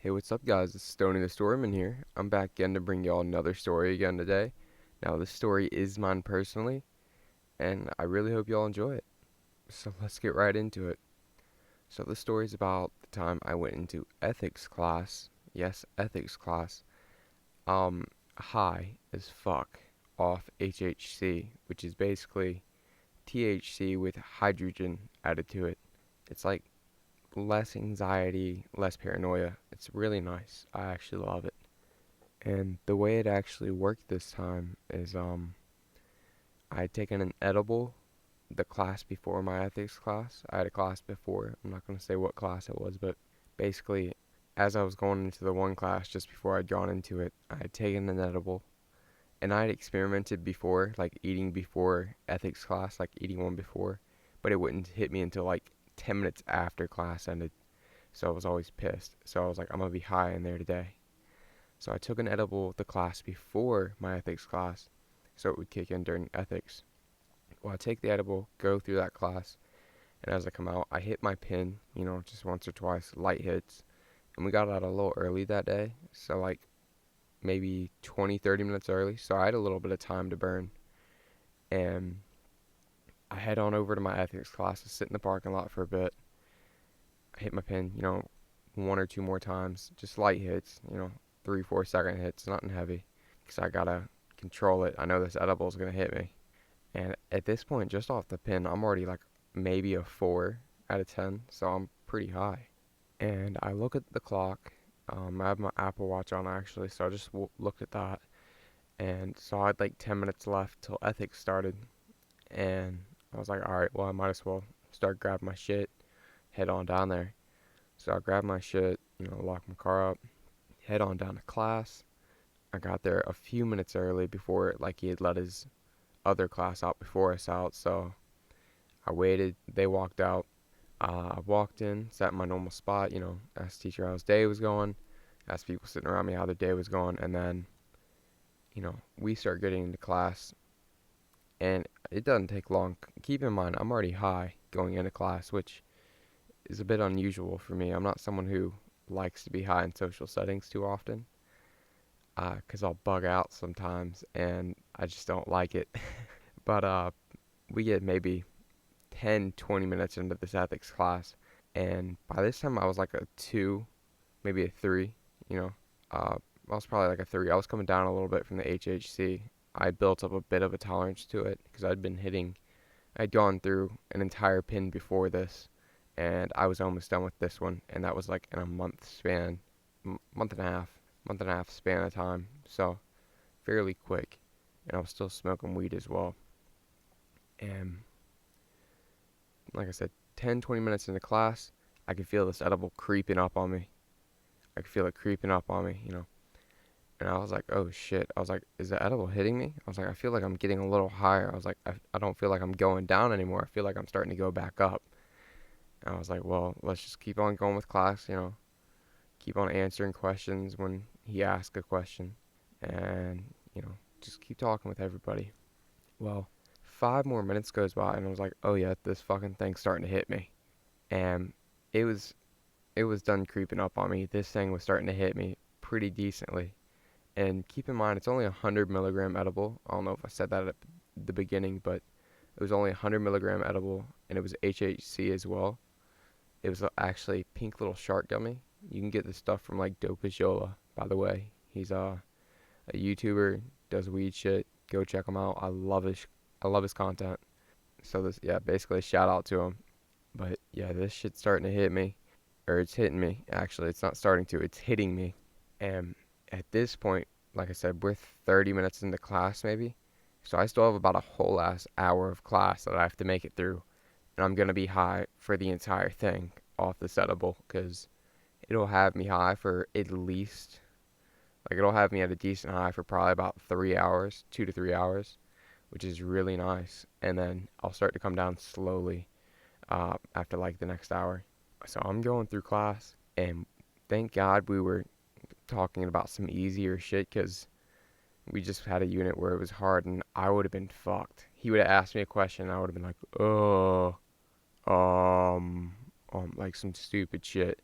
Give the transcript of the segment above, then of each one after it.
Hey, what's up, guys? It's Stoney The Storyman here. I'm back again to bring y'all another story again today. Now, this story is mine personally, and I really hope y'all enjoy it. So, let's get right into it. So, this story is about the time I went into ethics class. Yes, ethics class. Um, High as fuck off HHC, which is basically THC with hydrogen added to it. It's like less anxiety, less paranoia. It's really nice. I actually love it. And the way it actually worked this time is I had taken an edible the class before my ethics class. I had a class before. I'm not going to say what class it was, but basically as I was going into the one class just before I'd gone into it, I had taken an edible and I had experimented before, like eating before ethics class, like eating one before, but it wouldn't hit me until like 10 minutes after class ended. So I was always pissed. So I was like, I'm going to be high in there today. So I took an edible the class before my ethics class, so it would kick in during ethics. Well, I take the edible, go through that class, and as I come out, I hit my pin, just once or twice, light hits. And we got out a little early that day, so like maybe 20, 30 minutes early, so I had a little bit of time to burn. And I head on over to my ethics class, to sit in the parking lot for a bit. I hit my pin, one or two more times, just light hits, 3, 4 second hits, nothing heavy, because I gotta control it. I know this edible is gonna hit me. And at this point, just off the pin, I'm already like maybe a 4 out of 10, so I'm pretty high. And I look at the clock. I have my Apple Watch on actually, so I just looked at that and saw I had like 10 minutes left till ethics started. And I was like, all right, well, I might as well start grabbing my shit, head on down there. So I grabbed my shit, lock my car up, head on down to class. I got there a few minutes early before, like, he had let his other class out before us out, so I waited. They walked out. I walked in, sat in my normal spot, asked the teacher how his day was going, asked people sitting around me how their day was going, and then, we start getting into class, and it doesn't take long. Keep in mind, I'm already high going into class, which is a bit unusual for me. I'm not someone who likes to be high in social settings too often, 'cause I'll bug out sometimes, and I just don't like it. But we get maybe 10, 20 minutes into this ethics class, and by this time I was like a 2, maybe a 3, you know. I was probably like a 3. I was coming down a little bit from the HHC. I built up a bit of a tolerance to it because I'd gone through an entire pin before this, and I was almost done with this one, and that was like in a month span, month and a half span of time, so fairly quick, and I was still smoking weed as well. And like I said, 10, 20 minutes into class, I could feel this edible creeping up on me. I could feel it creeping up on me. And I was like, oh shit. I was like, is the edible hitting me? I was like, I feel like I'm getting a little higher. I was like, I don't feel like I'm going down anymore. I feel like I'm starting to go back up. And I was like, well, let's just keep on going with class, keep on answering questions when he asks a question. And, just keep talking with everybody. Well, 5 more minutes goes by, and I was like, oh yeah, this fucking thing's starting to hit me. And it was it was done creeping up on me. This thing was starting to hit me pretty decently. And keep in mind, it's only a 100 milligram edible. I don't know if I said that at the beginning, but it was only a 100 milligram edible, and it was HHC as well. It was actually pink little shark gummy. You can get this stuff from like Dopaziola, by the way. He's a YouTuber, does weed shit. Go check him out. I love his content. So this, yeah, basically a shout out to him. But yeah, this shit's starting to hit me, or it's hitting me. Actually, it's not starting to. It's hitting me. And at this point, like I said, we're 30 minutes into class maybe. So I still have about a whole ass hour of class that I have to make it through. And I'm going to be high for the entire thing off this edible because it'll have me high for at least, like, it'll have me at a decent high for probably about 3 hours, 2 to 3 hours, which is really nice. And then I'll start to come down slowly after like the next hour. So I'm going through class, and thank God we were talking about some easier shit because we just had a unit where it was hard, and I would have been fucked. He would have asked me a question, and I would have been like, like some stupid shit.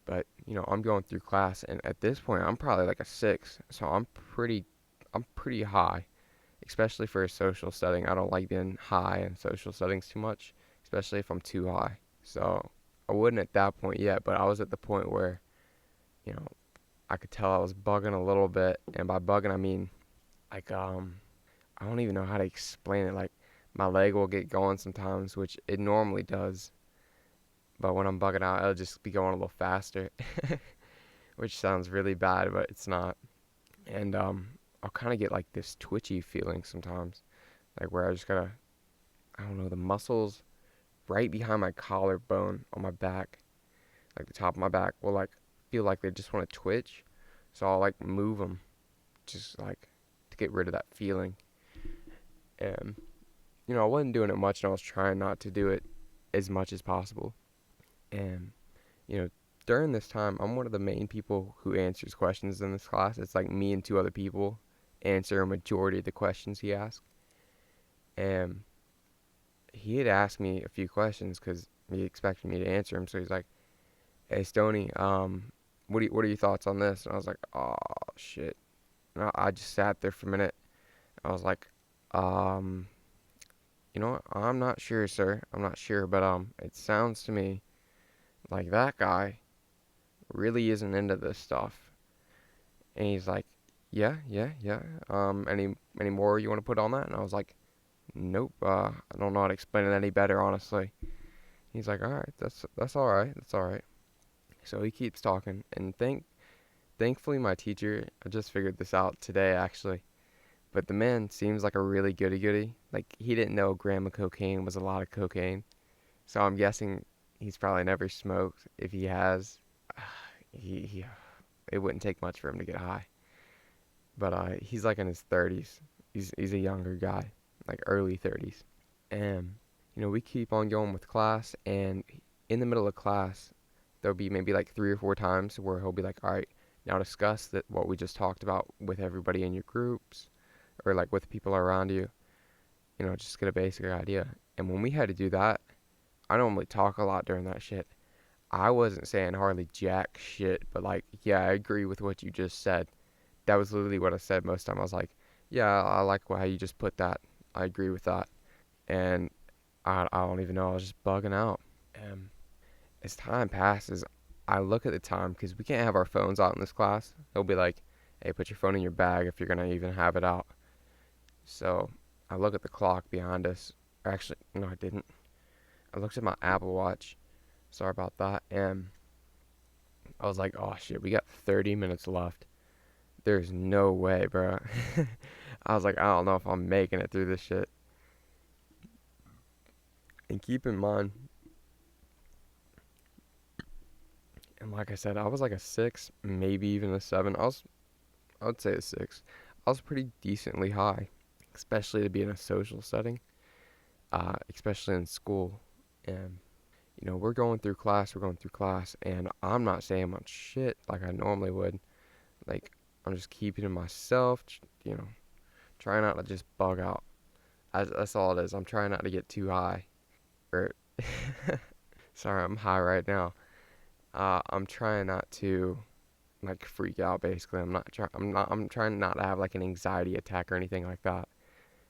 But, I'm going through class, and at this point, I'm probably like a 6, so I'm pretty high, especially for a social setting. I don't like being high in social settings too much, especially if I'm too high. So I wouldn't at that point yet, but I was at the point where, you know, I could tell I was bugging a little bit, and by bugging I mean like I don't even know how to explain it. Like my leg will get going sometimes, which it normally does, but when I'm bugging out, it'll just be going a little faster, which sounds really bad, but it's not. And I'll kind of get like this twitchy feeling sometimes, like where I just gotta, I don't know, the muscles right behind my collarbone on my back, like the top of my back, will like feel like they just want to twitch. So I'll like move them, just like to get rid of that feeling. And I wasn't doing it much, and I was trying not to do it as much as possible. And you know, during this time, I'm one of the main people who answers questions in this class. It's like me and two other people answer a majority of the questions he asks. And he had asked me a few questions because he expected me to answer them. So he's like, "Hey, Stoney, what are your thoughts on this?" And I was like, "Oh shit." And I just sat there for a minute. I was like, um, I'm not sure, sir. I'm not sure, but it sounds to me like that guy really isn't into this stuff." And he's like, "Yeah, yeah, yeah. Any more you want to put on that?" And I was like, "Nope. I don't know how to explain it any better, honestly." He's like, "All right, that's all right. That's all right." So he keeps talking, and thankfully my teacher, I just figured this out today actually, but the man seems like a really goody goody. Like he didn't know a gram of cocaine was a lot of cocaine. So I'm guessing he's probably never smoked. If he has, he it wouldn't take much for him to get high. But he's like in his 30s. He's a younger guy, like early 30s. And we keep on going with class, and in the middle of class, there'll be maybe like 3 or 4 times where he'll be like, "All right, now discuss that what we just talked about with everybody in your groups, or like with people around you. Just get a basic idea." And when we had to do that, I normally talk a lot during that shit. I wasn't saying hardly jack shit, but like, yeah, I agree with what you just said. That was literally what I said most of the time. I was like, yeah, I like how you just put that. I agree with that. And I don't even know. I was just bugging out. And as time passes, I look at the time because we can't have our phones out in this class. They'll be like, "Hey, put your phone in your bag if you're going to even have it out." So I look at the clock behind us. Or actually, no, I didn't. I looked at my Apple Watch. Sorry about that. And I was like, "Oh shit, we got 30 minutes left. There's no way, bro." I was like, "I don't know if I'm making it through this shit." And keep in mind, and like I said, I was like a 6, maybe even a 7. I would say a 6. I was pretty decently high, especially to be in a social setting, especially in school. And we're going through class, and I'm not saying much shit like I normally would. Like I'm just keeping to myself, trying not to just bug out. That's all it is. I'm trying not to get too high. Or sorry, I'm high right now. I'm trying not to like freak out. Basically, I'm trying not to have like an anxiety attack or anything like that.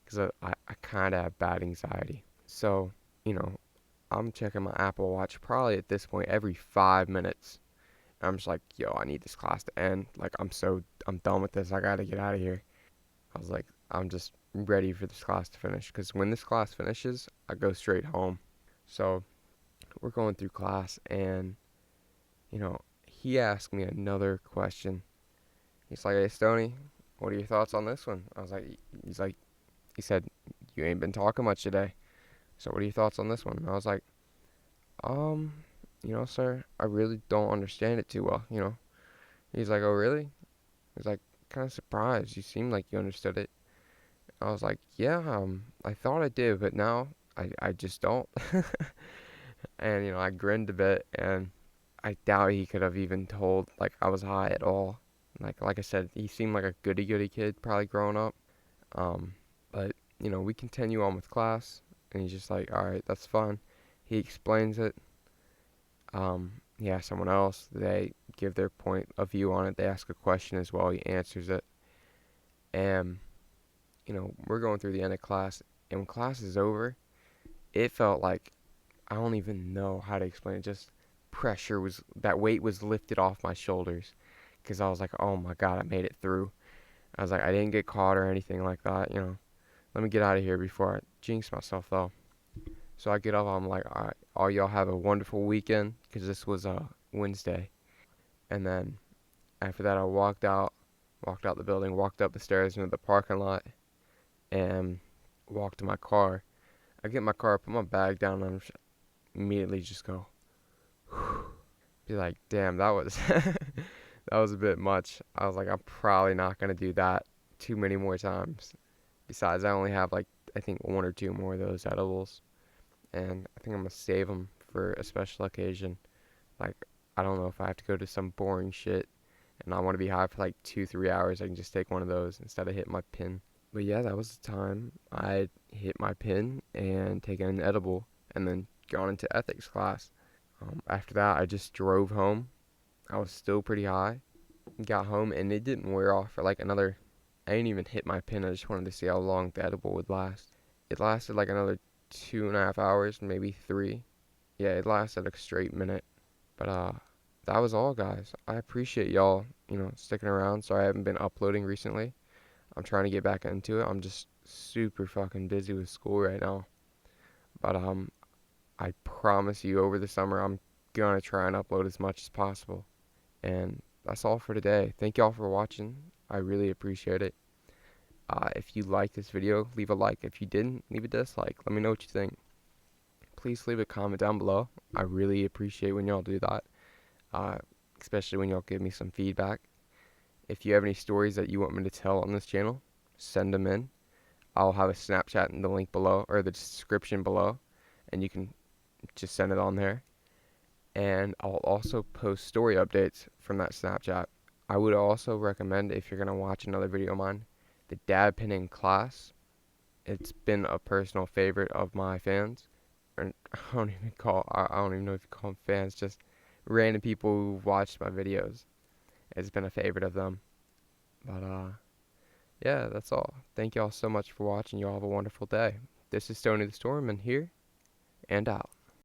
Because I kind of have bad anxiety. So you know, I'm checking my Apple Watch probably at this point every 5 minutes. I'm just like, yo, I need this class to end. Like I'm done with this. I gotta get out of here. I was like, I'm just ready for this class to finish. Because when this class finishes, I go straight home. So we're going through class, and he asked me another question. He's like, "Hey, Stoney, what are your thoughts on this one?" I was like, he said, "You ain't been talking much today. So what are your thoughts on this one?" And I was like, um, sir, I really don't understand it too well. He's like, "Oh, really?" He's like, "Kind of surprised. You seem like you understood it." I was like, "Yeah, I thought I did, but now I just don't." And I grinned a bit, and I doubt he could have even told like I was high at all. Like I said, he seemed like a goody goody kid, probably growing up. But we continue on with class, and he's just like, "All right, that's fine." He explains it. yeah, someone else, they give their point of view on it. They ask a question as well. He answers it. And, we're going through the end of class. And when class is over, it felt like, I don't even know how to explain it. Just that weight was lifted off my shoulders. Because I was like, oh my God, I made it through. I was like, I didn't get caught or anything like that. Let me get out of here before I jinx myself, though. So I get up, I'm like, all right, all y'all have a wonderful weekend. Because this was Wednesday. And then after that, I walked out the building, walked up the stairs into the parking lot, and walked to my car. I get in my car, put my bag down, and immediately just go, be like, damn, that was that was a bit much. I was like, I'm probably not gonna do that too many more times. Besides, I only have like I think one or two more of those edibles, and I think I'm gonna save them for a special occasion. Like, I don't know if I have to go to some boring shit and I want to be high for like 2, 3 hours. I can just take one of those instead of hitting my pin. But yeah, that was the time I hit my pin and taken an edible and then gone into ethics class. After that, I just drove home. I was still pretty high. Got home and it didn't wear off for like another. I didn't even hit my pin. I just wanted to see how long the edible would last. It lasted like another 2.5 hours, maybe three. Yeah, it lasted a straight minute. But that was all, guys. I appreciate y'all, sticking around. Sorry I haven't been uploading recently. I'm trying to get back into it. I'm just super fucking busy with school right now. But I promise you, over the summer, I'm gonna try and upload as much as possible. And that's all for today. Thank y'all for watching. I really appreciate it. If you liked this video, leave a like. If you didn't, leave a dislike. Let me know what you think. Please leave a comment down below. I really appreciate when y'all do that, uh, especially when y'all give me some feedback. If you have any stories that you want me to tell on this channel, send them in. I'll have a Snapchat in the link below or the description below, and you can just send it on there. And I'll also post story updates from that Snapchat. I would also recommend, if you're going to watch another video of mine, the dad pinning class. It's been a personal favorite of my fans. Or I don't even know if you call them fans, just random people who've watched my videos. It's been a favorite of them. But yeah, that's all. Thank y'all so muall so much for watching. Y'all have a wonderful day. This is Stoney the Storyman here and out.